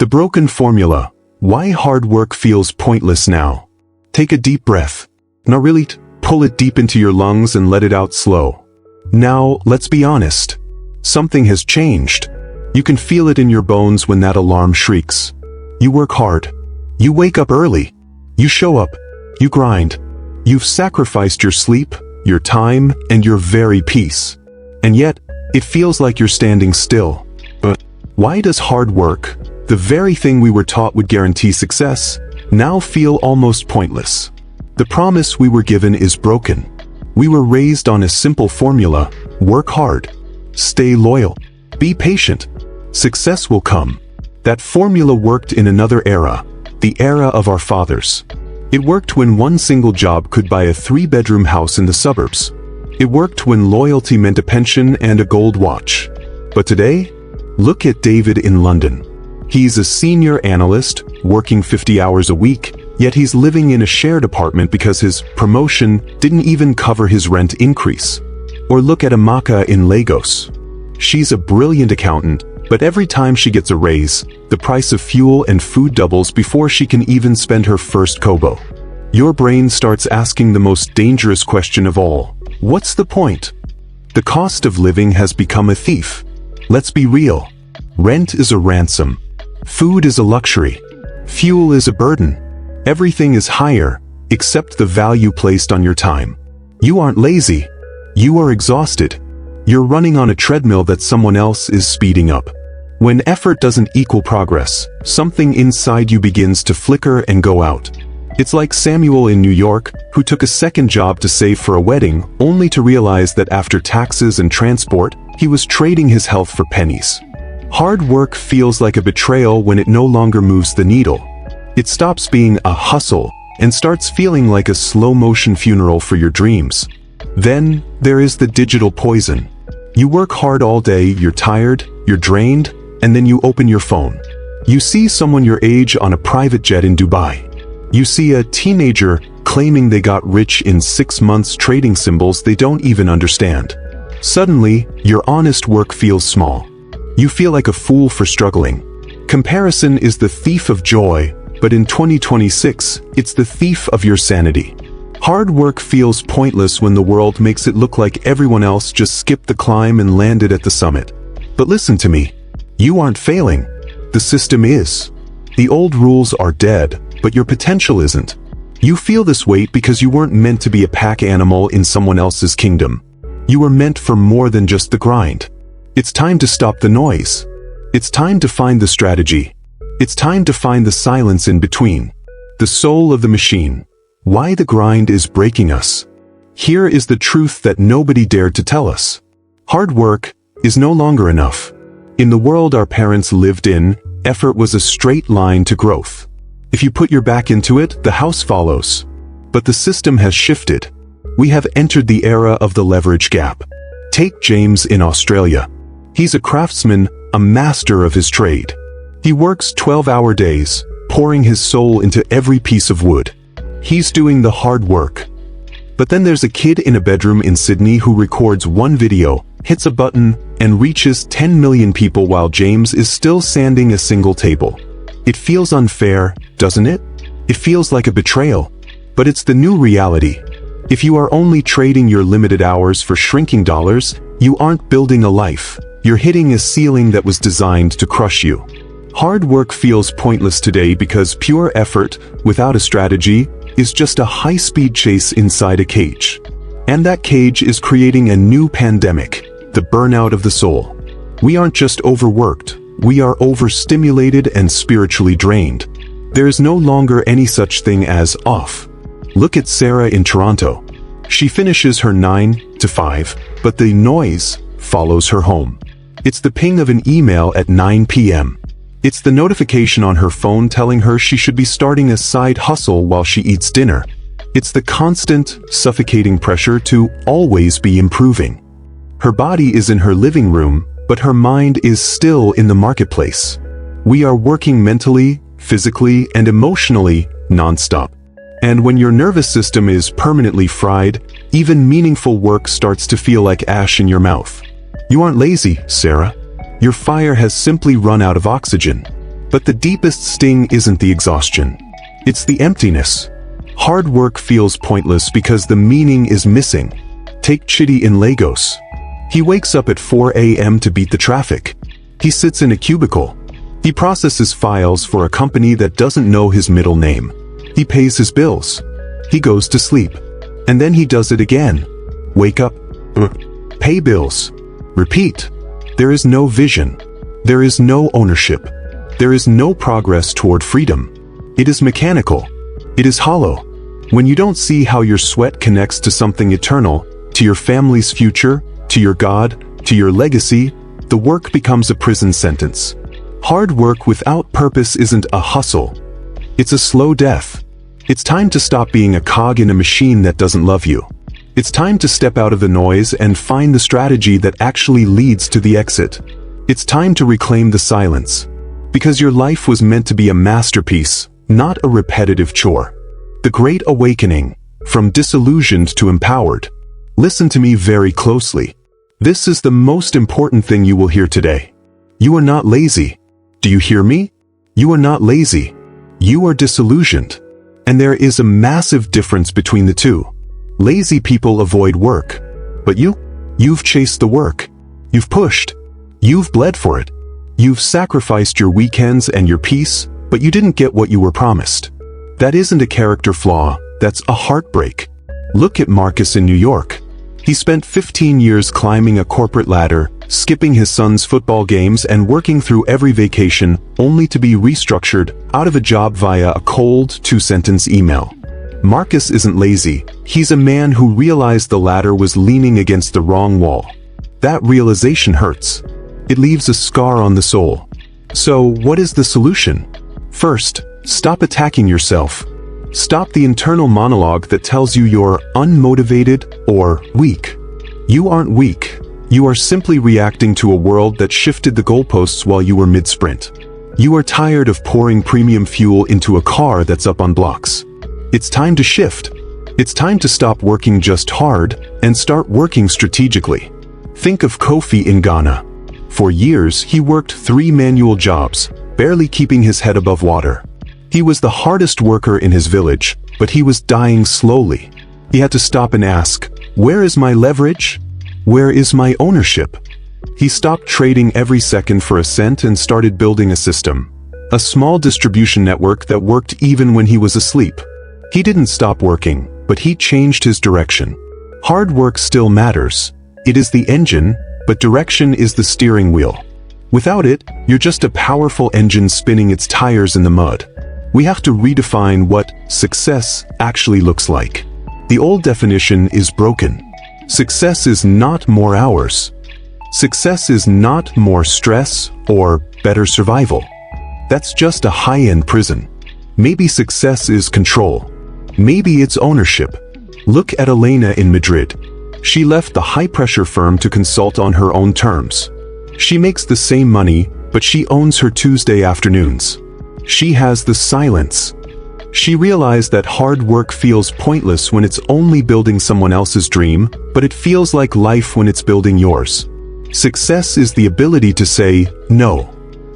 The broken formula. Why hard work feels pointless now. Take a deep breath. Not really. Pull it deep into your lungs and let it out slow. Now, let's be honest. Something has changed. You can feel it in your bones when that alarm shrieks. You work hard. You wake up early. You show up. You grind. You've sacrificed your sleep, your time, and your very peace. And yet, it feels like you're standing still. But why does hard work, the very thing we were taught would guarantee success, now feel almost pointless? The promise we were given is broken. We were raised on a simple formula: work hard, stay loyal, be patient. Success will come. That formula worked in another era, the era of our fathers. It worked when one single job could buy a 3-bedroom house in the suburbs. It worked when loyalty meant a pension and a gold watch. But today, look at David in London. He's a senior analyst, working 50 hours a week, yet he's living in a shared apartment because his promotion didn't even cover his rent increase. Or look at Amaka in Lagos. She's a brilliant accountant, but every time she gets a raise, the price of fuel and food doubles before she can even spend her first kobo. Your brain starts asking the most dangerous question of all. What's the point? The cost of living has become a thief. Let's be real. Rent is a ransom. Food is a luxury. Fuel is a burden. Everything is higher, except the value placed on your time. You aren't lazy. You are exhausted. You're running on a treadmill that someone else is speeding up. When effort doesn't equal progress, something inside you begins to flicker and go out. It's like Samuel in New York, who took a second job to save for a wedding, only to realize that after taxes and transport, he was trading his health for pennies. Hard work feels like a betrayal when it no longer moves the needle. It stops being a hustle and starts feeling like a slow-motion funeral for your dreams. Then, there is the digital poison. You work hard all day, you're tired, you're drained, and then you open your phone. You see someone your age on a private jet in Dubai. You see a teenager claiming they got rich in 6 months trading symbols they don't even understand. Suddenly, your honest work feels small. You feel like a fool for struggling. Comparison is the thief of joy, but in 2026, it's the thief of your sanity. Hard work feels pointless when the world makes it look like everyone else just skipped the climb and landed at the summit. But listen to me. You aren't failing. The system is. The old rules are dead, but your potential isn't. You feel this weight because you weren't meant to be a pack animal in someone else's kingdom. You were meant for more than just the grind. It's time to stop the noise. It's time to find the strategy. It's time to find the silence in between. The soul of the machine. Why the grind is breaking us. Here is the truth that nobody dared to tell us. Hard work is no longer enough. In the world our parents lived in, effort was a straight line to growth. If you put your back into it, the house follows. But the system has shifted. We have entered the era of the leverage gap. Take James in Australia. He's a craftsman, a master of his trade. He works 12-hour days, pouring his soul into every piece of wood. He's doing the hard work. But then there's a kid in a bedroom in Sydney who records one video, hits a button, and reaches 10 million people while James is still sanding a single table. It feels unfair, doesn't it? It feels like a betrayal. But it's the new reality. If you are only trading your limited hours for shrinking dollars, you aren't building a life. You're hitting a ceiling that was designed to crush you. Hard work feels pointless today because pure effort, without a strategy, is just a high-speed chase inside a cage. And that cage is creating a new pandemic, the burnout of the soul. We aren't just overworked, we are overstimulated and spiritually drained. There is no longer any such thing as off. Look at Sarah in Toronto. She finishes her 9 to 5, but the noise follows her home. It's the ping of an email at 9 p.m. It's the notification on her phone telling her she should be starting a side hustle while she eats dinner. It's the constant, suffocating pressure to always be improving. Her body is in her living room, but her mind is still in the marketplace. We are working mentally, physically, and emotionally non-stop. And when your nervous system is permanently fried, even meaningful work starts to feel like ash in your mouth. You aren't lazy, Sarah. Your fire has simply run out of oxygen. But the deepest sting isn't the exhaustion. It's the emptiness. Hard work feels pointless because the meaning is missing. Take Chidi in Lagos. He wakes up at 4 a.m. to beat the traffic. He sits in a cubicle. He processes files for a company that doesn't know his middle name. He pays his bills. He goes to sleep. And then he does it again. Wake up. Pay bills. Repeat. There is no vision. There is no ownership. There is no progress toward freedom. It is mechanical. It is hollow. When you don't see how your sweat connects to something eternal, to your family's future, to your God, to your legacy, the work becomes a prison sentence. Hard work without purpose isn't a hustle. It's a slow death. It's time to stop being a cog in a machine that doesn't love you. It's time to step out of the noise and find the strategy that actually leads to the exit. It's time to reclaim the silence. Because your life was meant to be a masterpiece, not a repetitive chore. The Great Awakening, from disillusioned to empowered. Listen to me very closely. This is the most important thing you will hear today. You are not lazy. Do you hear me? You are not lazy. You are disillusioned. And there is a massive difference between the two. Lazy people avoid work. But you've chased the work. You've pushed. You've bled for it. You've sacrificed your weekends and your peace, but you didn't get what you were promised. That isn't a character flaw, that's a heartbreak. Look at Marcus in New York. He spent 15 years climbing a corporate ladder, skipping his son's football games and working through every vacation, only to be restructured out of a job via a cold, 2-sentence email. Marcus isn't lazy, he's a man who realized the ladder was leaning against the wrong wall. That realization hurts. It leaves a scar on the soul. So, what is the solution? First, stop attacking yourself. Stop the internal monologue that tells you you're unmotivated or weak. You aren't weak. You are simply reacting to a world that shifted the goalposts while you were mid-sprint. You are tired of pouring premium fuel into a car that's up on blocks. It's time to shift. It's time to stop working just hard and start working strategically. Think of Kofi in Ghana. For years, he worked 3 manual jobs, barely keeping his head above water. He was the hardest worker in his village, but he was dying slowly. He had to stop and ask, where is my leverage? Where is my ownership? He stopped trading every second for a cent and started building a system. A small distribution network that worked even when he was asleep. He didn't stop working, but he changed his direction. Hard work still matters. It is the engine, but direction is the steering wheel. Without it, you're just a powerful engine spinning its tires in the mud. We have to redefine what success actually looks like. The old definition is broken. Success is not more hours. Success is not more stress or better survival. That's just a high-end prison. Maybe success is control. Maybe it's ownership. Look at Elena in Madrid. She left the high-pressure firm to consult on her own terms. She makes the same money, but she owns her Tuesday afternoons. She has the silence. She realized that hard work feels pointless when it's only building someone else's dream, but it feels like life when it's building yours. Success is the ability to say no.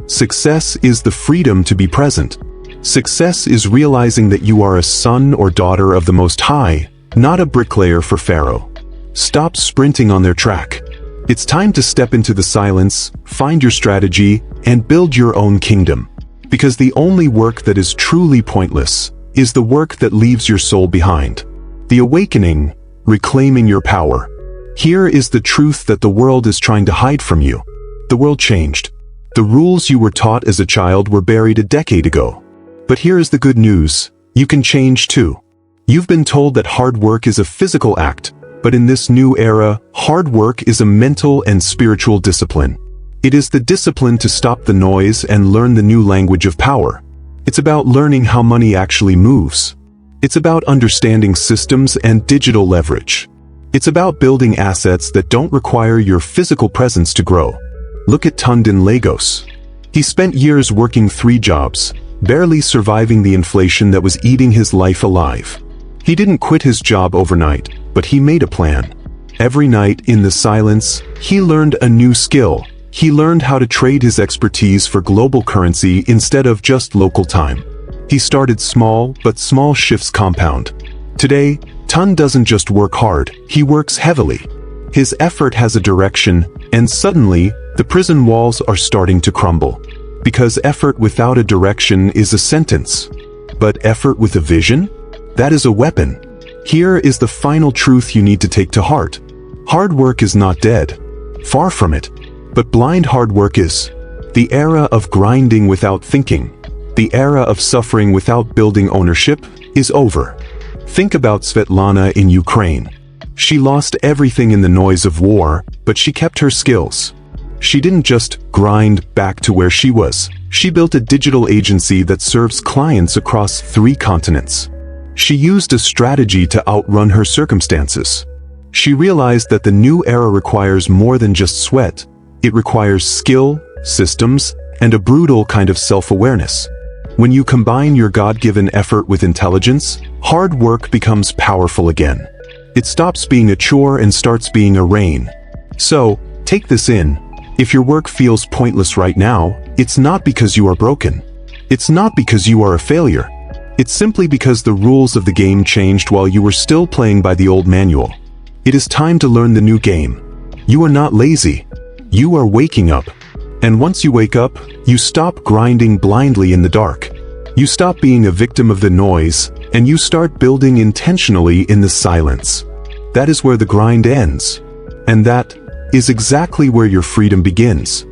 Success is the freedom to be present. Success is realizing that you are a son or daughter of the Most High, not a bricklayer for Pharaoh. Stop sprinting on their track. It's time to step into the silence, find your strategy, and build your own kingdom. Because the only work that is truly pointless is the work that leaves your soul behind. The awakening, reclaiming your power. Here is the truth that the world is trying to hide from you. The world changed. The rules you were taught as a child were buried a decade ago. But here is the good news. You can change too. You've been told that hard work is a physical act, but in this new era, hard work is a mental and spiritual discipline. It is the discipline to stop the noise and learn the new language of power. It's about learning how money actually moves. It's about understanding systems and digital leverage. It's about building assets that don't require your physical presence to grow. Look at Tund in Lagos. He spent years working 3 jobs, barely surviving the inflation that was eating his life alive. He didn't quit his job overnight, but he made a plan. Every night, in the silence, he learned a new skill. He learned how to trade his expertise for global currency instead of just local time. He started small, but small shifts compound. Today, Tun doesn't just work hard, he works heavily. His effort has a direction, and suddenly, the prison walls are starting to crumble. Because effort without a direction is a sentence. But effort with a vision? That is a weapon. Here is the final truth you need to take to heart. Hard work is not dead. Far from it. But blind hard work is. The era of grinding without thinking, the era of suffering without building ownership, is over. Think about Svetlana in Ukraine. She lost everything in the noise of war, but she kept her skills. She didn't just grind back to where she was. She built a digital agency that serves clients across 3 continents. She used a strategy to outrun her circumstances. She realized that the new era requires more than just sweat. It requires skill, systems, and a brutal kind of self-awareness. When you combine your God-given effort with intelligence, hard work becomes powerful again. It stops being a chore and starts being a rain. So, take this in. If your work feels pointless right now, it's not because you are broken. It's not because you are a failure. It's simply because the rules of the game changed while you were still playing by the old manual. It is time to learn the new game. You are not lazy. You are waking up. And once you wake up, you stop grinding blindly in the dark. You stop being a victim of the noise, and you start building intentionally in the silence. That is where the grind ends. And that is exactly where your freedom begins.